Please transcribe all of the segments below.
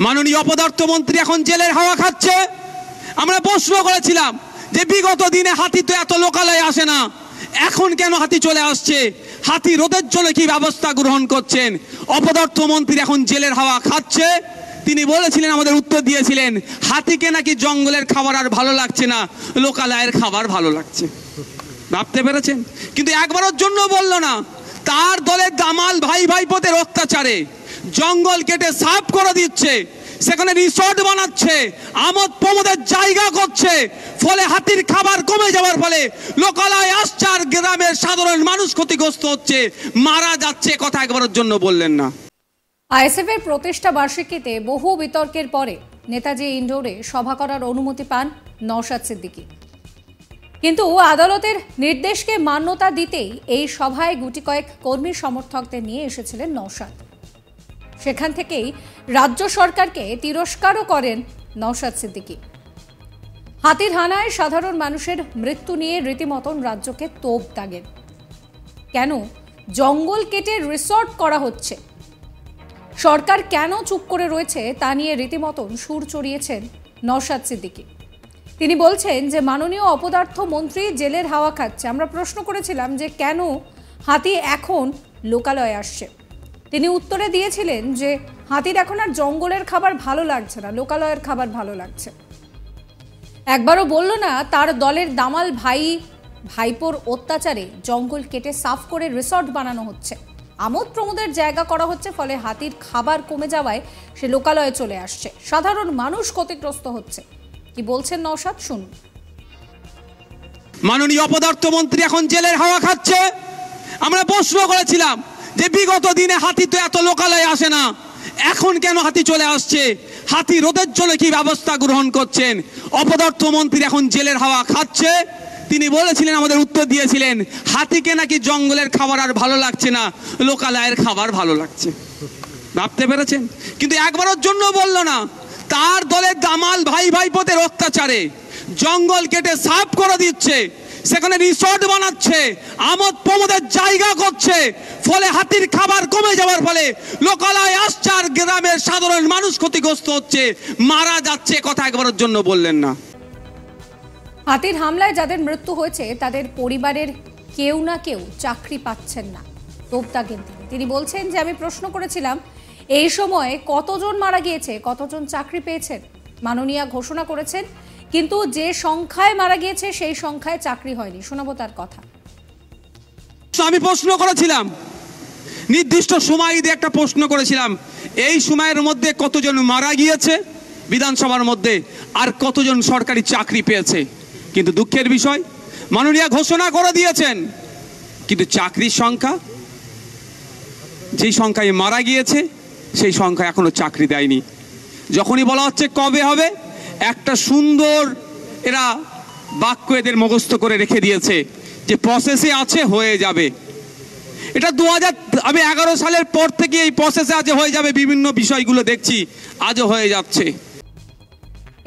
মাননীয় অপদার্থ মন্ত্রী এখন জেলের হাওয়া খাচ্ছে। আমরা প্রশ্ন করেছিলাম যে বিগত দিনে হাতি তো এত লোকালয়ে আসে না, এখন কেন হাতি চলে আসছে, হাতি রোধের জন্য কি ব্যবস্থা গ্রহণ করছেন? অপদার্থ মন্ত্রী এখন জেলের হাওয়া খাচ্ছে। তিনি বলেছিলেন, আমাদের উত্তর দিয়েছিলেন, হাতিকে নাকি জঙ্গলের খাবার আর ভালো লাগছে না, লোকালয়ের খাবার ভালো লাগছে। ভাবতে পেরেছেন? কিন্তু একবারের জন্য বললো না। তার দলের দামাল ভাই ভাইপোদের অত্যাচারে জঙ্গল কেটে সাফ করে দিচ্ছে, সেখানে রিসর্ট বানাচ্ছে, আমোদ প্রমোদের জায়গা করছে, ফলে হাতির খাবার কমে যাওয়ার ফলে লোকালয় আসছে আর গ্রামের সাধারণ মানুষ ক্ষতিগ্রস্ত হচ্ছে, মারা যাচ্ছে। কথা একবারের জন্য বললেন না। আইএসএফ এর প্রতিষ্ঠা বার্ষিকীতে বহু বিতর্কের পরে নেতাজি ইনডোরে সভা করার অনুমতি পান নওশাদ সিদ্দিকী, কিন্তু আদালতের নির্দেশকে মান্যতা দিতেই এই সভায় গুটি কয়েক কর্মী সমর্থকদের নিয়ে এসেছিলেন নওশাদ। সেখান থেকেই রাজ্য সরকারকে তিরস্কারও করেন নওশাদ সিদ্দিকী। হাতির হানায় সাধারণ মানুষের মৃত্যু নিয়ে রীতিমতন রাজ্যকে তোপ দাগেন। কেন জঙ্গল কেটে রিসর্ট করা হচ্ছে, সরকার কেন চুপ করে রয়েছে তা নিয়ে রীতিমতন সুর চড়িয়েছেন নওশাদ সিদ্দিকী। তিনি বলছেন যে মাননীয় অপদার্থ মন্ত্রী জেলের হাওয়া খাচ্ছে। আমরা প্রশ্ন করেছিলাম যে কেন হাতি এখন লোকালয়ে আসছে। তিনি উত্তরে দিয়েছিলেন যে হাতির এখন আর জঙ্গলের খাবার ভালো লাগছে না, লোকালয়ের খাবার ভালো লাগছে। একবারও বলল না তার দলের দামাল ভাই ভাইপোর অত্যাচারে জঙ্গল কেটে সাফ করে রিসর্ট বানানো হচ্ছে, আমোদ প্রমোদের জায়গা করা হচ্ছে, ফলে হাতির খাবার কমে যাওয়ায় সে লোকালয়ে চলে আসছে, সাধারণ মানুষ ক্ষতিগ্রস্ত হচ্ছে। কি বলছেন নওশাদ, শুনুন। মাননীয় অপদার্থ মন্ত্রী এখন জেলের হাওয়া খাচ্ছে। আমরা প্রশ্ন করেছিলাম যে বিগত দিনে হাতি তো এত লোকালয়ে আসে না, এখন কেন হাতি চলে আসছে, হাতি রোধের জন্য কি ব্যবস্থা গ্রহণ করছেন? অপদার্থ মন্ত্রী এখন জেলের হাওয়া খাচ্ছে। তিনি বলেছিলেন, আমাদের উত্তর দিয়েছিলেন, হাতিকে নাকি জঙ্গলের খাবার আর ভালো লাগছে না, লোকালয়ের খাবার ভালো লাগছে। ভাবতে পেরেছেন? কিন্তু একবারের জন্য বললো না। তার দলের দামাল ভাই ভাইপোদের অত্যাচারে জঙ্গল কেটে সাফ করে দিচ্ছে, সেখানে রিসর্ট বানাচ্ছে, আমোদ প্রমোদের জায়গা করছে, ফলে হাতির খাবার কমে যাওয়ার ফলে লোকালয় আসছে আর গ্রামের সাধারণ মানুষ ক্ষতিগ্রস্ত হচ্ছে, মারা যাচ্ছে। কথা একবারের জন্য বললেন না। হাতির হামলায় যাদের মৃত্যু হয়েছে তাদের পরিবারের কেউ না কেউ চাকরি পাচ্ছেন না, তোপ দাগেন তিনি। বলছেন যে আমি প্রশ্ন করেছিলাম এই সময়ে কতজন মারা গিয়েছে, কতজন চাকরি পেয়েছেন, মাননীয়া ঘোষণা করেছেন, কিন্তু যে সংখ্যায় মারা গিয়েছে সেই সংখ্যায় চাকরি হয়নি। শোনাবো তার কথা। আমি প্রশ্ন করেছিলাম, নির্দিষ্ট সময় দিয়ে একটা প্রশ্ন করেছিলাম, এই সময়ের মধ্যে কতজন মারা গিয়েছে বিধানসভার মধ্যে আর কতজন সরকারি চাকরি পেয়েছে। কিন্তু দুঃখের বিষয়, মাননীয়া ঘোষণা করে দিয়েছেন, কিন্তু চাকরির সংখ্যা, যেই সংখ্যায় মারা গিয়েছে সেই সংখ্যা এখনো চাকরি দেয়নি। যখনই বলা হচ্ছে কবে হবে, একটা সুন্দর এরা বাক্য এদের মুখস্থ করে রেখে দিয়েছে যে প্রসেসে আছে, হয়ে যাবে। এটা 2011 সালের পর থেকে এই প্রসেসে আজ হয়ে যাবে, বিভিন্ন বিষয়গুলো দেখছি আজও হয়ে যাচ্ছে।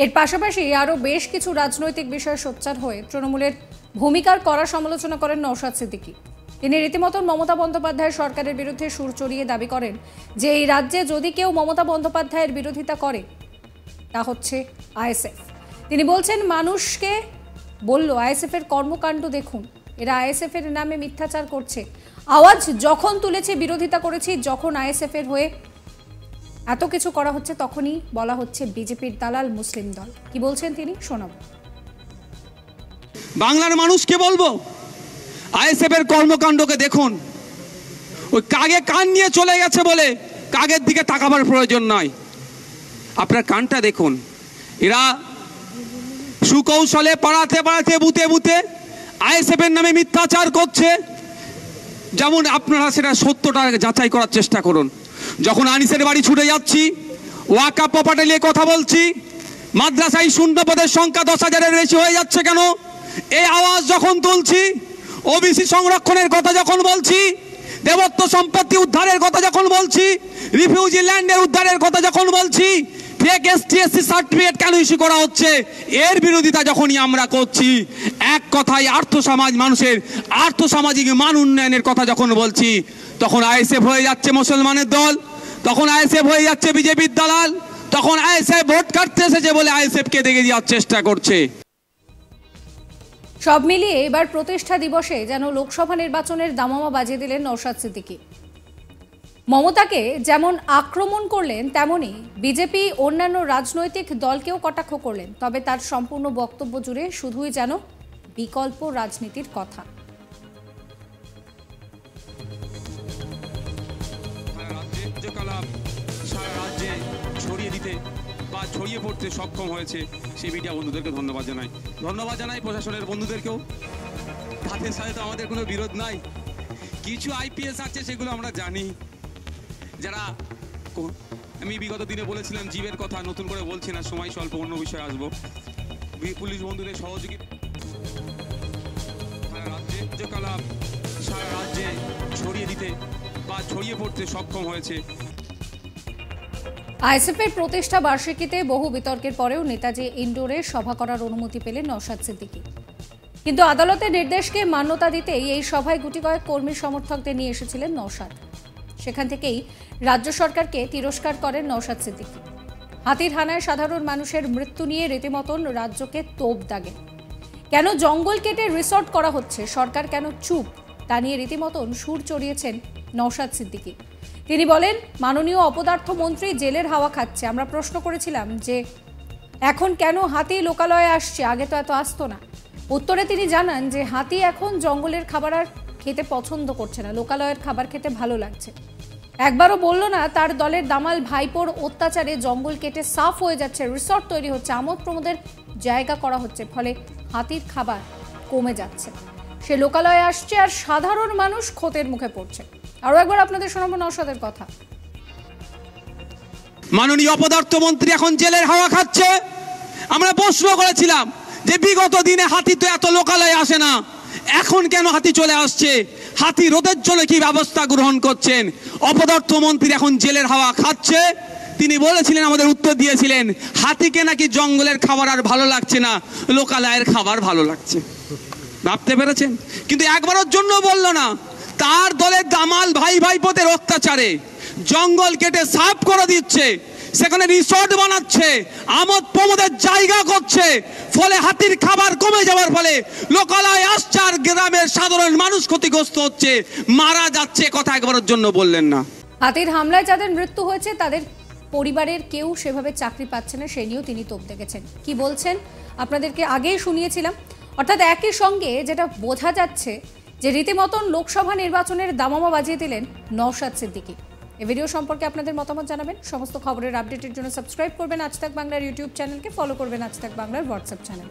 এর পাশাপাশি আরো বেশ কিছু রাজনৈতিক বিষয় সোচ্চার হয়ে তৃণমূলের ভূমিকার কড়া সমালোচনা করেন নওশাদ সিদ্দিকী। তিনি রীতিমতন মমতা বন্দ্যোপাধ্যায়ের সরকারের বিরুদ্ধে সুর চড়িয়ে দাবি করেন যে এই রাজ্যে যদি কেউ মমতা বন্দ্যোপাধ্যায়ের বিরোধিতা করে তা হচ্ছে আইএসএফ। তিনি বলছেন, মানুষকে বলল আইএসএফ এর কর্মকাণ্ড দেখুন, এরা আইএসএফ এর নামে মিথ্যাচার করছে। আওয়াজ যখন তুলেছে, বিরোধিতা করেছি, যখন আইএসএফ এর হয়ে এত কিছু করা হচ্ছে তখনই বলা হচ্ছে বিজেপির দালাল মুসলিম দল। কি বলছেন তিনি, শোনাবো। বাংলার মানুষকে বলবো, আইএসএফ এর কর্মকাণ্ডকে দেখুন। ওই কাগে কান নিয়ে চলে গেছে বলে কাগের দিকে তাকাবার প্রয়োজন নয়, আপনার কানটা দেখুন। এরা সুকৌশলে পাড়াতে পাড়াতে বুতে বুতে আইএসএফ এর নামে মিথ্যাচার করছে। যেমন আপনারা সেটা সত্যটা যাচাই করার চেষ্টা করুন। যখন আনিসের বাড়ি ছুটে যাচ্ছি, ওয়াকাফ প্রপার্টি নিয়ে কথা বলছি, মাদ্রাসায় শূন্য পদের সংখ্যা 10,000-এর বেশি হয়ে যাচ্ছে কেন, এই আওয়াজ যখন তুলছি, ওবিসি সংরক্ষণের কথা যখন বলছি, দেবত্ব সম্পত্তি উদ্ধারের কথা যখন বলছি, রিফিউজি ল্যান্ডের উদ্ধারের কথা যখন বলছি, ফেক এসটি/এসসি সার্টিফিকেট কেন ইস্যু করা হচ্ছে, এর বিরোধিতা যখনই আমরা করছি, এক কথায় আর্থসামাজ মানুষের আর্থসামাজিক মান উন্নয়নের কথা যখন বলছি, তখন আইএসএফ হয়ে যাচ্ছে মুসলমানের দল, তখন আইএসএফ হয়ে যাচ্ছে বিজেপির দালাল, তখন আইএসএফ ভোট কাটতে এসেছে বলে আইএসএফ কে দেখে যাওয়ার চেষ্টা করছে। সব মিলিয়ে এবার প্রতিষ্ঠা দিবসে যেন লোকসভা নির্বাচনের দামামা বাজিয়ে দিলেন নওশাদ সিদ্দিকী। মমতাকে যেমন আক্রমণ করলেন তেমনি বিজেপি অন্যান্য রাজনৈতিক দলকেও কটাক্ষ করলেন। তবে তার সম্পূর্ণ বক্তব্য জুড়ে শুধুই যেন বিকল্প রাজনীতির কথা। সারা রাজ্যে ছড়িয়ে দিতে বা ছড়িয়ে পড়তে সক্ষম হয়েছে সেই মিডিয়া বন্ধুদেরকে ধন্যবাদ জানাই প্রশাসনের বন্ধুদেরকেও। তাদের সাথে তো আমাদের কোনো বিরোধ নাই। কিছু আইপিএস আছে সেগুলো আমরা জানি, যারা আমি বিগত দিনে বলেছিলাম জীবের কথা, নতুন করে বলছি না, সময় স্বল্প, অন্য বিষয়ে আসবো। পুলিশ বন্ধুদের সহযোগী সারা রাজ্যে ছড়িয়ে দিতে বা ছড়িয়ে পড়তে সক্ষম হয়েছে। আইএসএফের প্রতিষ্ঠা বার্ষিকীতে বহু বিতর্কের পরেও নেতাজি ইনডোরে সভা করার অনুমতি পেলেন নওশাদ সিদ্দিকী। কিন্তু আদালতের নির্দেশকে মান্যতা দিতেই এই সভায় গুটি কয়েক কর্মী সমর্থকদের নিয়ে এসেছিলেন নওশাদ। সেখান থেকেই রাজ্য সরকারকে তিরস্কার করেন নওশাদ সিদ্দিকী। হাতির হানায় সাধারণ মানুষের মৃত্যু নিয়ে রীতিমতন রাজ্যকে তোপ দাগে। কেন জঙ্গল কেটে রিসর্ট করা হচ্ছে, সরকার কেন চুপ, তা নিয়ে রীতিমতন সুর চড়িয়েছেন নওশাদ সিদ্দিকী। তিনি বলেন, মাননীয় অপদার্থ মন্ত্রী জেলের হাওয়া খাচ্ছে। আমরা প্রশ্ন করেছিলাম যে এখন কেন হাতি লোকালয়ে আসছে, আগে তো এত আসতো না। উত্তরে তিনি জানান যে হাতি এখন জঙ্গলের খাবার আর খেতে পছন্দ করছে না, লোকালয়ের খাবার খেতে ভালো লাগছে। একবারও বলল না তার দলের দামাল ভাইপোর অত্যাচারে জঙ্গল কেটে সাফ হয়ে যাচ্ছে, রিসর্ট তৈরি হচ্ছে, আমোদ প্রমোদের জায়গা করা হচ্ছে, ফলে হাতির খাবার কমে যাচ্ছে। সে লোকালয়ে আসছে আর সাধারণ মানুষ ক্ষতের মুখে পড়ছে। আরো একবার আপনাদের শোনাবো নওশাদের কথা। মাননীয় অপদার্থ মন্ত্রী এখন জেলের হাওয়া খাচ্ছে। আমরা প্রশ্ন করেছিলাম যে বিগত দিনে হাতি তো এত লোকালয়ে আসে না, এখন কেন হাতি চলে আসছে, হাতি রোধের জন্য কি ব্যবস্থা গ্রহণ করছেন? অপদার্থ মন্ত্রী এখন জেলের হাওয়া খাচ্ছে। তিনি বলেছিলেন, আমাদের উত্তর দিয়েছিলেন, হাতিকে নাকি জঙ্গলের খাবার আর ভালো লাগছে না, লোকালয়ের খাবার ভালো লাগছে। ভাবতে পেরেছেন? কিন্তু একবারের জন্য বলল না তার দলের দামাল ভাই ভাইপোদের অত্যাচারে জঙ্গল কেটে সাফ করে দিচ্ছে, সেখানে রিসর্ট বানাচ্ছে, আমোদ প্রমোদের জায়গা করছে, ফলে হাতির খাবার কমে যাওয়ার ফলে লোকালয় আসছে আর গ্রামের সাধারণ মানুষ ক্ষতিগ্রস্ত হচ্ছে, মারা যাচ্ছে। কথা একবারের জন্য বললেন না। হাতির হামলায় যাদের মৃত্যু হয়েছে তাদের পরিবারের কেউ সেভাবে চাকরি পাচ্ছে না, সে নিয়েও তিনি তোপ দেখেছেন। কি বলছেন আপনাদেরকে আগেই শুনিয়েছিলাম। অর্থাৎ একই সঙ্গে যেটা বোঝা যাচ্ছে যে রীতিমতন লোকসভা নির্বাচনের দামামা বাজিয়ে দিলেন নওশাদ সিদ্দিকী। এই ভিডিও সম্পর্কে আপনাদের মতামত জানাবেন। সমস্ত খবরের আপডেটের জন্য সাবস্ক্রাইব করবেন আজ তাক বাংলার ইউটিউব চ্যানেলকে, ফলো করবেন আজ তাক বাংলার হোয়াটসঅ্যাপ চ্যানেল।